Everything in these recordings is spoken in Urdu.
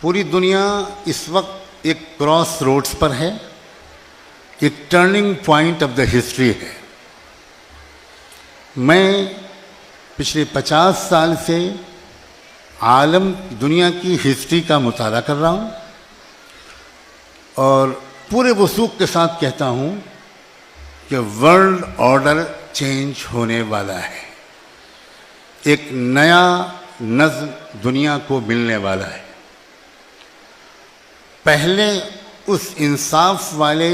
پوری دنیا اس وقت ایک کراس روڈز پر ہے، ایک turning point of the history ہے۔ میں پچھلے 50 سال سے عالم دنیا کی ہسٹری کا مطالعہ کر رہا ہوں اور پورے وثوق کے ساتھ کہتا ہوں کہ ورلڈ آرڈر چینج ہونے والا ہے، ایک نیا نظم دنیا کو ملنے والا ہے۔ پہلے اس انصاف والے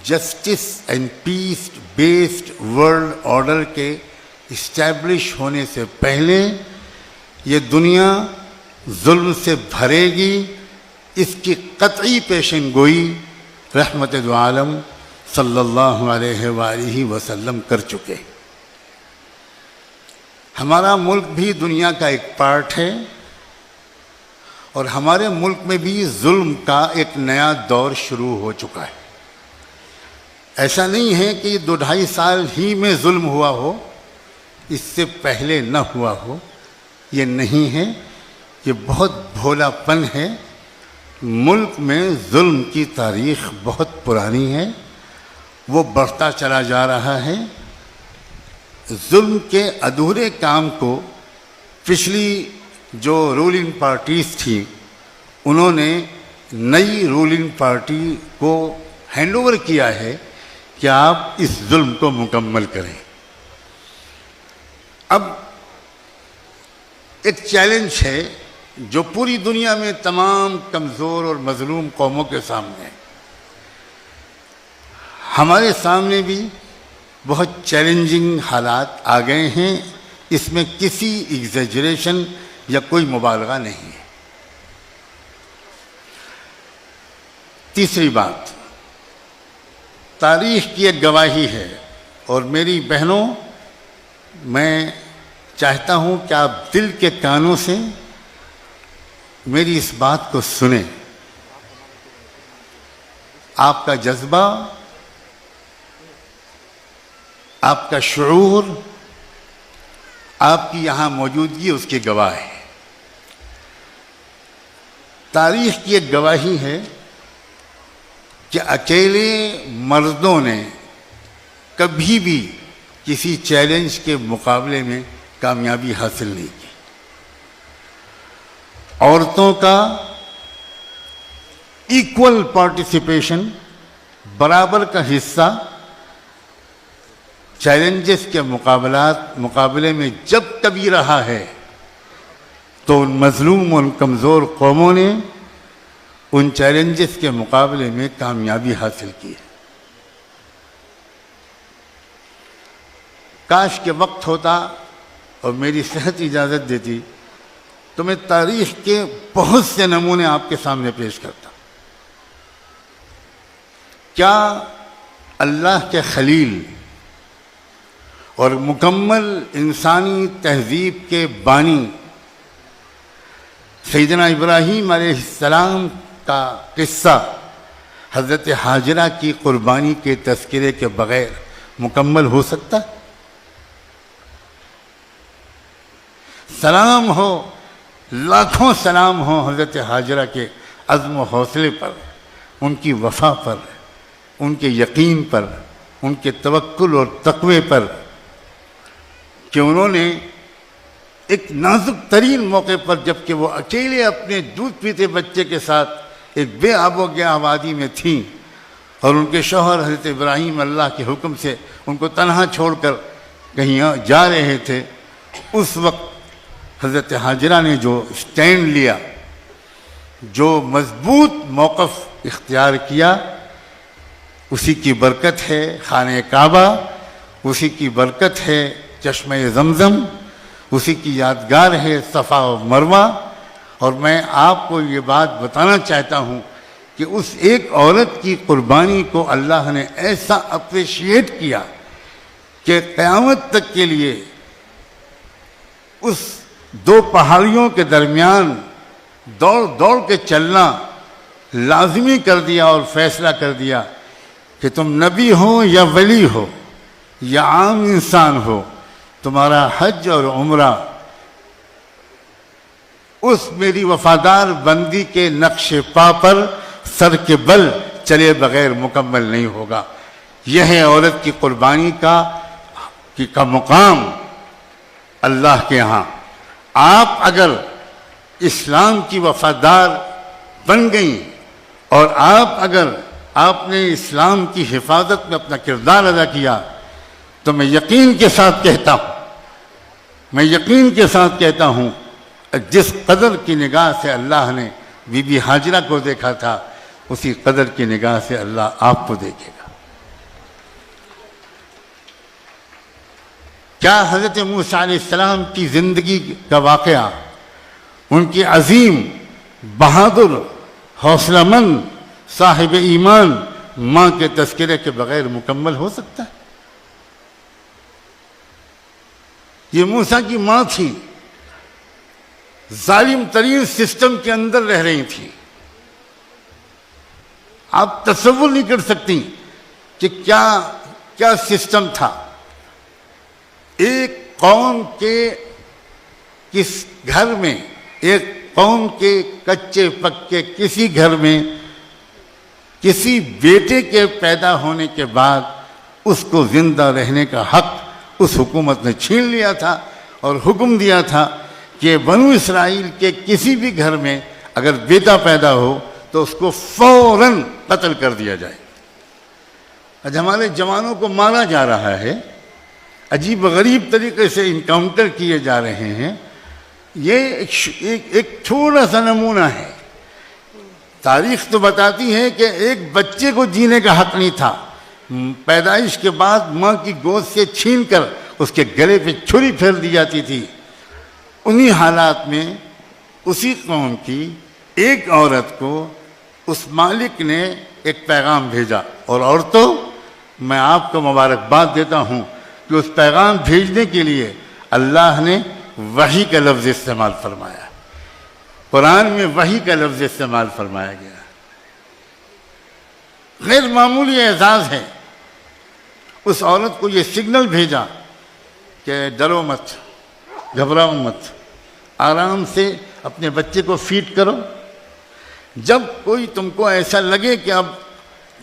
justice and peace based world order کے اسٹیبلش ہونے سے پہلے یہ دنیا ظلم سے بھرے گی، اس کی قطعی پیشن گوئی رحمت دو عالم صلی اللہ علیہ وآلہ وسلم کر چکے۔ ہمارا ملک بھی دنیا کا ایک پارٹ ہے اور ہمارے ملک میں بھی ظلم کا ایک نیا دور شروع ہو چکا ہے۔ ایسا نہیں ہے کہ یہ 2-2.5 سال ہی میں ظلم ہوا ہو، اس سے پہلے نہ ہوا ہو، یہ نہیں ہے، یہ بہت بھولا پن ہے۔ ملک میں ظلم کی تاریخ بہت پرانی ہے، وہ بڑھتا چلا جا رہا ہے۔ ظلم کے ادھورے کام کو پچھلی جو رولنگ پارٹیز تھیں انہوں نے نئی رولنگ پارٹی کو ہینڈ اوور کیا ہے کہ آپ اس ظلم کو مکمل کریں۔ اب ایک چیلنج ہے جو پوری دنیا میں تمام کمزور اور مظلوم قوموں کے سامنے ہے۔ ہمارے سامنے بھی بہت چیلنجنگ حالات آ گئے ہیں، اس میں کسی ایگزیجریشن یا کوئی مبالغہ نہیں ہے۔ تیسری بات، تاریخ کی ایک گواہی ہے، اور میری بہنوں میں چاہتا ہوں کہ آپ دل کے کانوں سے میری اس بات کو سنیں۔ آپ کا جذبہ، آپ کا شعور، آپ کی یہاں موجودگی اس کی گواہ ہے۔ تاریخ کی ایک گواہی ہے کہ اکیلے مردوں نے کبھی بھی کسی چیلنج کے مقابلے میں کامیابی حاصل نہیں کی۔ عورتوں کا ایکول پارٹیسپیشن، برابر کا حصہ چیلنجز کے مقابلے میں جب کبھی رہا ہے تو ان مظلوم اور کمزور قوموں نے ان چیلنجز کے مقابلے میں کامیابی حاصل کی ہے۔ کاش کہ وقت ہوتا اور میری صحت اجازت دیتی تو میں تاریخ کے بہت سے نمونے آپ کے سامنے پیش کرتا۔ کیا اللہ کے خلیل اور مکمل انسانی تہذیب کے بانی سیدنا ابراہیم علیہ السلام کا قصہ حضرت حاجرہ کی قربانی کے تذکرے کے بغیر مکمل ہو سکتا؟ سلام ہو، لاکھوں سلام ہو حضرت حاجرہ کے عزم و حوصلے پر، ان کی وفا پر، ان کے یقین پر، ان کے توکل اور تقوی پر، کہ انہوں نے ایک نازک ترین موقع پر جبکہ وہ اکیلے اپنے دودھ پیتے بچے کے ساتھ ایک بے آب و گیا وادی میں تھیں اور ان کے شوہر حضرت ابراہیم اللہ کے حکم سے ان کو تنہا چھوڑ کر کہیں جا رہے تھے، اس وقت حضرت حاجرہ نے جو سٹینڈ لیا، جو مضبوط موقف اختیار کیا، اسی کی برکت ہے خانہ کعبہ، اسی کی برکت ہے چشمہ زمزم، اسی کی یادگار ہے صفا و مروہ۔ اور میں آپ کو یہ بات بتانا چاہتا ہوں کہ اس ایک عورت کی قربانی کو اللہ نے ایسا اپریشیٹ کیا کہ قیامت تک کے لیے اس 2 پہاڑیوں کے درمیان دوڑ کے چلنا لازمی کر دیا اور فیصلہ کر دیا کہ تم نبی ہو یا ولی ہو یا عام انسان ہو، تمہارا حج اور عمرہ اس میری وفادار بندی کے نقش پا پر سر کے بل چلے بغیر مکمل نہیں ہوگا۔ یہ ہے عورت کی قربانی کا مقام اللہ کے ہاں۔ آپ اگر اسلام کی وفادار بن گئیں اور آپ نے اسلام کی حفاظت میں اپنا کردار ادا کیا، تو میں یقین کے ساتھ کہتا ہوں جس قدر کی نگاہ سے اللہ نے بی بی ہاجرہ کو دیکھا تھا، اسی قدر کی نگاہ سے اللہ آپ کو دیکھے گا۔ کیا حضرت موسیٰ علیہ السلام کی زندگی کا واقعہ ان کی عظیم، بہادر، حوصلہ مند، صاحب ایمان ماں کے تذکرے کے بغیر مکمل ہو سکتا ہے؟ یہ موسیٰ کی ماں تھی، ظالم ترین سسٹم کے اندر رہ رہی تھی۔ آپ تصور نہیں کر سکتی کہ کیا سسٹم تھا۔ ایک قوم کے کس گھر میں، ایک قوم کے کچے پکے کسی گھر میں کسی بیٹے کے پیدا ہونے کے بعد اس کو زندہ رہنے کا حق اس حکومت نے چھین لیا تھا اور حکم دیا تھا کہ بنو اسرائیل کے کسی بھی گھر میں اگر بیٹا پیدا ہو تو اس کو فوراً قتل کر دیا جائے۔ آج ہمارے جوانوں کو مارا جا رہا ہے، عجیب و غریب طریقے سے انکاؤنٹر کیے جا رہے ہیں۔ یہ ایک تھوڑا سا نمونہ ہے۔ تاریخ تو بتاتی ہے کہ ایک بچے کو جینے کا حق نہیں تھا، پیدائش کے بعد ماں کی گود سے چھین کر اس کے گلے پہ چھری پھیر دی جاتی تھی۔ انہی حالات میں اسی قوم کی ایک عورت کو اس مالک نے ایک پیغام بھیجا، اور عورتوں میں آپ کو مبارکباد دیتا ہوں کہ اس پیغام بھیجنے کے لیے اللہ نے وحی کا لفظ استعمال فرمایا۔ قرآن میں وحی کا لفظ استعمال فرمایا گیا۔ غیر معمولی اعزاز ہے۔ اس عورت کو یہ سگنل بھیجا کہ ڈرو مت، گھبراؤ مت، آرام سے اپنے بچے کو فیڈ کرو۔ جب کوئی تم کو ایسا لگے کہ اب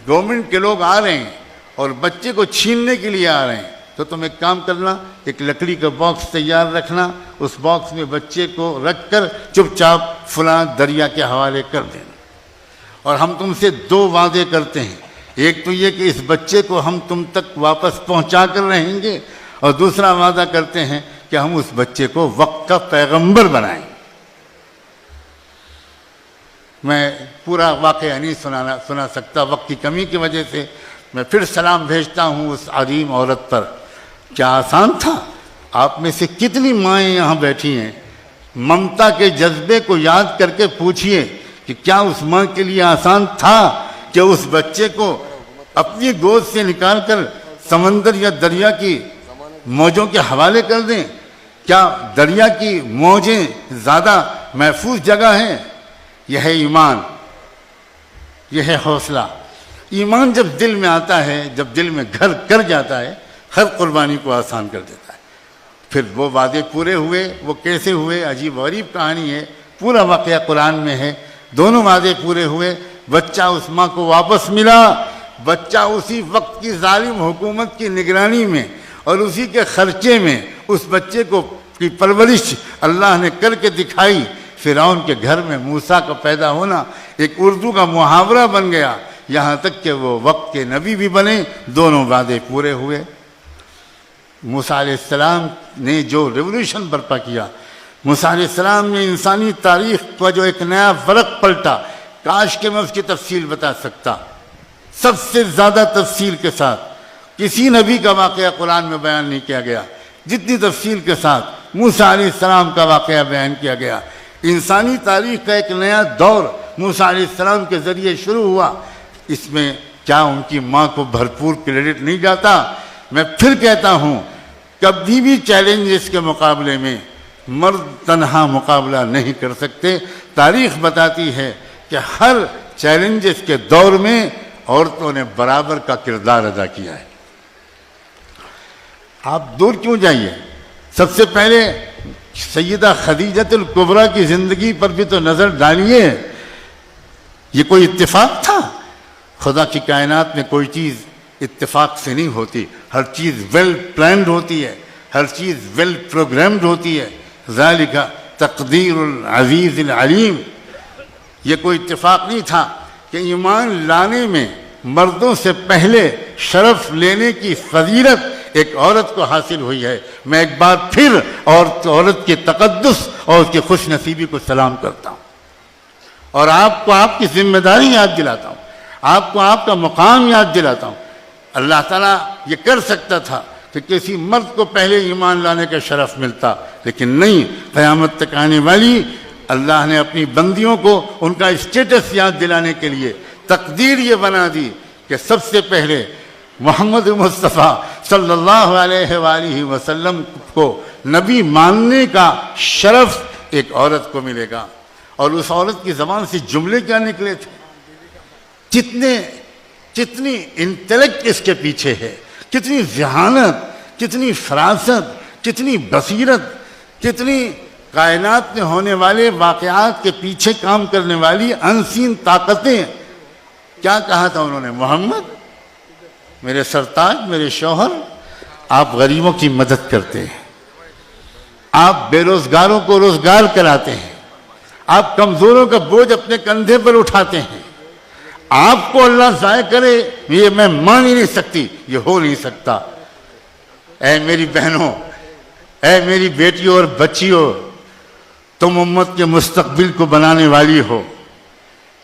گورنمنٹ کے لوگ آ رہے ہیں اور بچے کو چھیننے کے لیے آ رہے ہیں، تو تم ایک کام کرنا، ایک لکڑی کا باکس تیار رکھنا، اس باکس میں بچے کو رکھ کر چپ چاپ فلاں دریا کے حوالے کر دینا۔ اور ہم تم سے 2 وعدے کرتے ہیں، ایک تو یہ کہ اس بچے کو ہم تم تک واپس پہنچا کر رہیں گے، اور دوسرا وعدہ کرتے ہیں کہ ہم اس بچے کو وقت کا پیغمبر بنائیں۔ میں پورا واقعہ نہیں سنا سکتا وقت کی کمی کی وجہ سے۔ میں پھر سلام بھیجتا ہوں اس عظیم عورت پر۔ کیا آسان تھا؟ آپ میں سے کتنی مائیں یہاں بیٹھی ہیں؟ ممتا کے جذبے کو یاد کر کے پوچھئے کہ کیا اس ماں کے لیے آسان تھا کہ اس بچے کو اپنی گود سے نکال کر سمندر یا دریا کی موجوں کے حوالے کر دیں؟ کیا دریا کی موجیں زیادہ محفوظ جگہ ہیں؟ یہ ہے ایمان، یہ ہے حوصلہ۔ ایمان جب دل میں آتا ہے، جب دل میں گھر کر جاتا ہے، ہر قربانی کو آسان کر دیتا ہے۔ پھر وہ وعدے پورے ہوئے۔ وہ کیسے ہوئے؟ عجیب غریب کہانی ہے، پورا واقعہ قرآن میں ہے۔ دونوں وعدے پورے ہوئے، بچہ اس ماں کو واپس ملا۔ بچہ اسی وقت کی ظالم حکومت کی نگرانی میں اور اسی کے خرچے میں اس بچے کی پرورش اللہ نے کر کے دکھائی۔ فرعون کے گھر میں موسیٰ کا پیدا ہونا ایک اردو کا محاورہ بن گیا، یہاں تک کہ وہ وقت کے نبی بھی بنے۔ دونوں وعدے پورے ہوئے۔ موسیٰ علیہ السلام نے جو ریولوشن برپا کیا، موسیٰ علیہ السلام نے انسانی تاریخ کا جو ایک نیا ورق پلٹا، کاش کہ میں اس کی تفصیل بتا سکتا، سب سے زیادہ تفصیل کے ساتھ۔ کسی نبی کا واقعہ قرآن میں بیان نہیں کیا گیا جتنی تفصیل کے ساتھ موسیٰ علیہ السلام کا واقعہ بیان کیا گیا۔ انسانی تاریخ کا ایک نیا دور موسیٰ علیہ السلام کے ذریعے شروع ہوا۔ اس میں کیا ان کی ماں کو بھرپور کریڈٹ نہیں جاتا؟ میں پھر کہتا ہوں، کبھی بھی چیلنجز کے مقابلے میں مرد تنہا مقابلہ نہیں کر سکتے۔ تاریخ بتاتی ہے کہ ہر چیلنجز کے دور میں عورتوں نے برابر کا کردار ادا کیا ہے۔ آپ دور کیوں جائیے؟ سب سے پہلے سیدہ خدیجۃ الکبریٰ کی زندگی پر بھی تو نظر ڈالیے. یہ کوئی اتفاق تھا؟ خدا کی کائنات میں کوئی چیز اتفاق سے نہیں ہوتی. ہر چیز ویل پلانڈ ہوتی ہے، ہر چیز ویل پروگرامڈ ہوتی ہے. ذالک تقدیر العزیز العلیم. یہ کوئی اتفاق نہیں تھا کہ ایمان لانے میں مردوں سے پہلے شرف لینے کی فضیلت ایک عورت کو حاصل ہوئی ہے. میں ایک بار پھر عورت کے تقدس اور اس کی خوش نصیبی کو سلام کرتا ہوں، اور آپ کو آپ کی ذمہ داری یاد دلاتا ہوں، آپ کو آپ کا مقام یاد دلاتا ہوں. اللہ تعالیٰ یہ کر سکتا تھا کہ کسی مرد کو پہلے ایمان لانے کا شرف ملتا، لیکن نہیں. قیامت تک آنے والی اللہ نے اپنی بندیوں کو ان کا اسٹیٹس یاد دلانے کے لیے تقدیر یہ بنا دی کہ سب سے پہلے محمد مصطفیٰ صلی اللہ علیہ وآلہ وسلم کو نبی ماننے کا شرف ایک عورت کو ملے گا. اور اس عورت کی زبان سے جملے کیا نکلے تھے، کتنی انٹلیکٹ اس کے پیچھے ہے، کتنی ذہانت، کتنی فراست، کتنی بصیرت، کتنی کائنات میں ہونے والے واقعات کے پیچھے کام کرنے والی انسین طاقتیں. کیا کہا تھا انہوں نے؟ محمد میرے سرتاج، میرے شوہر، آپ غریبوں کی مدد کرتے ہیں، آپ بے روزگاروں کو روزگار کراتے ہیں، آپ کمزوروں کا بوجھ اپنے کندھے پر اٹھاتے ہیں. آپ کو اللہ ضائع کرے یہ میں مان ہی نہیں سکتی، یہ ہو نہیں سکتا. اے میری بہنوں، اے میری بیٹیوں اور بچیوں، تم امت کے مستقبل کو بنانے والی ہو.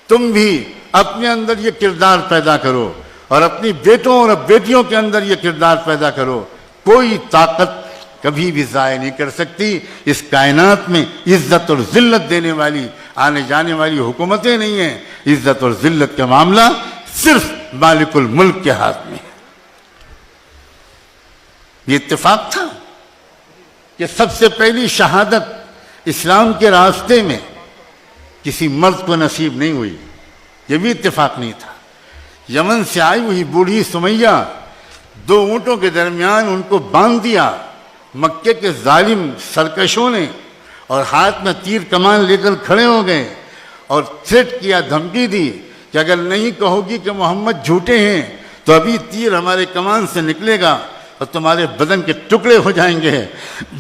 تم بھی اپنے اندر یہ کردار پیدا کرو اور اپنی بیٹوں اور بیٹیوں کے اندر یہ کردار پیدا کرو. کوئی طاقت کبھی بھی ضائع نہیں کر سکتی. اس کائنات میں عزت اور ذلت دینے والی آنے جانے والی حکومتیں نہیں ہیں. عزت اور ذلت کا معاملہ صرف مالک الملک کے ہاتھ میں ہے. یہ اتفاق تھا کہ سب سے پہلی شہادت اسلام کے راستے میں کسی مرد کو نصیب نہیں ہوئی. یہ بھی اتفاق نہیں تھا. یمن سے آئی ہوئی بوڑھی سمیہ، 2 اونٹوں کے درمیان ان کو باندھ دیا مکے کے ظالم سرکشوں نے، اور ہاتھ میں تیر کمان لے کر کھڑے ہو گئے اور تھریٹ کیا، دھمکی دی کہ اگر نہیں کہو گی کہ محمد جھوٹے ہیں تو ابھی تیر ہمارے کمان سے نکلے گا اور تمہارے بدن کے ٹکڑے ہو جائیں گے.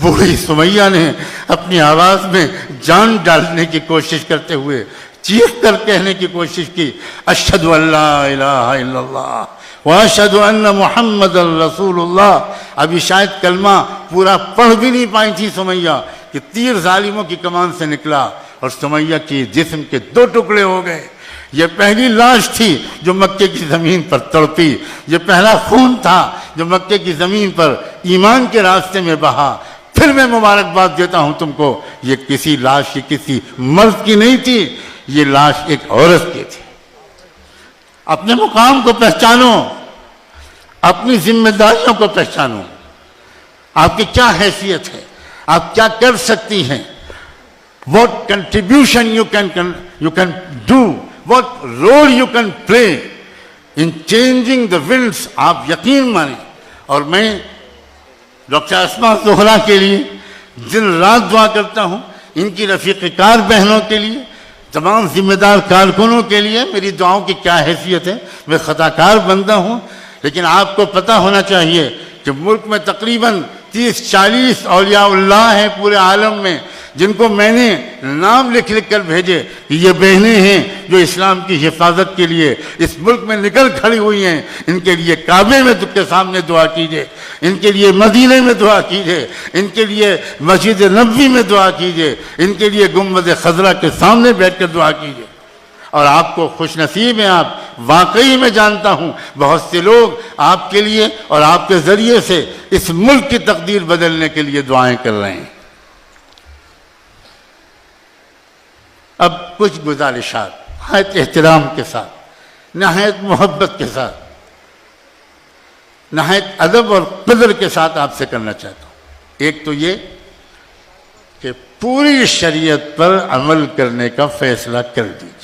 بوڑھی سمیہ نے اپنی آواز میں جان ڈالنے کی کوشش کرتے ہوئے چیخ کر کہنے کی کوشش کی، اشہد ان لا الہ الا اللہ واشہد ان محمد رسول اللہ. ابھی شاید کلمہ پورا پڑھ بھی نہیں پائی تھی سمیہ کہ تیر ظالموں کی کمان سے نکلا اور سمیہ کی جسم کے 2 ٹکڑے ہو گئے. یہ پہلی لاش تھی جو مکے کی زمین پر تڑپی. یہ پہلا خون تھا جو مکے کی زمین پر ایمان کے راستے میں بہا. پھر میں مبارکباد دیتا ہوں تم کو، یہ کسی لاش کی، کسی مرد کی نہیں تھی، یہ لاش ایک عورت کی تھی. اپنے مقام کو پہچانو، اپنی ذمہ داریوں کو پہچانو. آپ کی کیا حیثیت ہے، آپ کیا کر سکتی ہیں. what contribution you can do, what role you can play in changing the winds. آپ یقین مانیں. اور میں ڈاکٹر اسماء زہرا کے لیے دن رات دعا کرتا ہوں، ان کی رفیق کار بہنوں کے لیے، تمام ذمہ دار کارکنوں کے لیے. میری دعاؤں کی کیا حیثیت ہے، میں خطا کار بندہ ہوں، لیکن آپ کو پتہ ہونا چاہیے کہ ملک میں تقریباً 30-40 اولیاء اللہ ہیں پورے عالم میں، جن کو میں نے نام لکھ کر بھیجے کہ یہ بہنیں ہیں جو اسلام کی حفاظت کے لیے اس ملک میں نکل کھڑی ہوئی ہیں. ان کے لیے کعبے میں کے سامنے دعا کیجیے، ان کے لیے مدینے میں دعا کیجیے، ان کے لیے مسجد نبوی میں دعا کیجیے، ان کے لیے گنبد خضرا کے سامنے بیٹھ کر دعا کیجیے. اور آپ کو خوش نصیب ہیں. آپ واقعی میں جانتا ہوں بہت سے لوگ آپ کے لیے اور آپ کے ذریعے سے اس ملک کی تقدیر بدلنے کے لیے دعائیں کر رہے ہیں. اب کچھ گزارشات نہایت احترام کے ساتھ، نہایت محبت کے ساتھ، نہایت ادب اور قدر کے ساتھ آپ سے کرنا چاہتا ہوں. ایک تو یہ کہ پوری شریعت پر عمل کرنے کا فیصلہ کر دیجیے.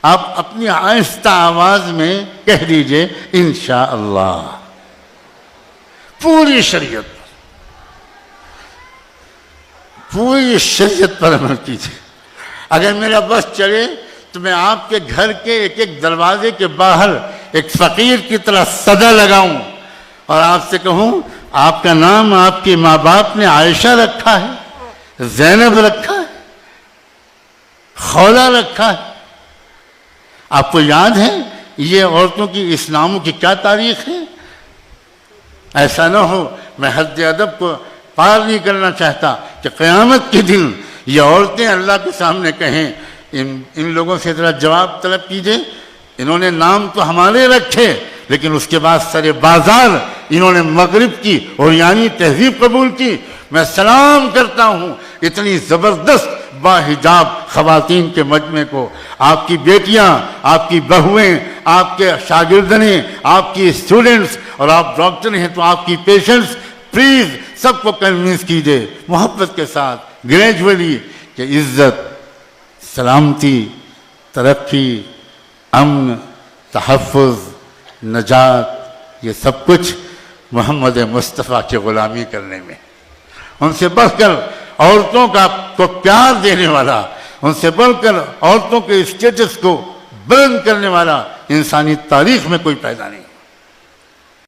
آپ اپنی آہستہ آواز میں کہہ دیجئے انشاءاللہ. پوری شریعت پر پوری شریعت پر عمل کیجیے. اگر میرا بس چلے تو میں آپ کے گھر کے ایک ایک دروازے کے باہر ایک فقیر کی طرح صدا لگاؤں اور آپ سے کہوں آپ کا نام آپ کے ماں باپ نے عائشہ رکھا ہے, زینب رکھا ہے, خولا رکھا ہے. آپ کو یاد ہے یہ عورتوں کی اس ناموں کی کیا تاریخ ہے؟ ایسا نہ ہو, میں حد ادب کو پار نہیں کرنا چاہتا کہ قیامت کے دن یہ عورتیں اللہ کے سامنے کہیں ان لوگوں سے ذرا جواب طلب کیجئے, انہوں نے نام تو ہمارے رکھے لیکن اس کے بعد سر بازار انہوں نے مغرب کی اور یعنی تہذیب قبول کی. میں سلام کرتا ہوں اتنی زبردست باحجاب خواتین کے مجمع کو. آپ کی بیٹیاں, آپ کی بہویں, آپ کے شاگردنے, آپ کی اسٹوڈنٹس, اور آپ ڈاکٹر ہیں تو آپ کی پیشنٹس, پلیز سب کو کنوینس کیجئے محبت کے ساتھ گریجولی کہ عزت, سلامتی, ترقی, امن, تحفظ, نجات یہ سب کچھ محمد مصطفیٰ کی غلامی کرنے میں. ان سے بڑھ کر عورتوں کو پیار دینے والا, ان سے بڑھ کر عورتوں کے اسٹیٹس کو بلند کرنے والا انسانی تاریخ میں کوئی پیدا نہیں.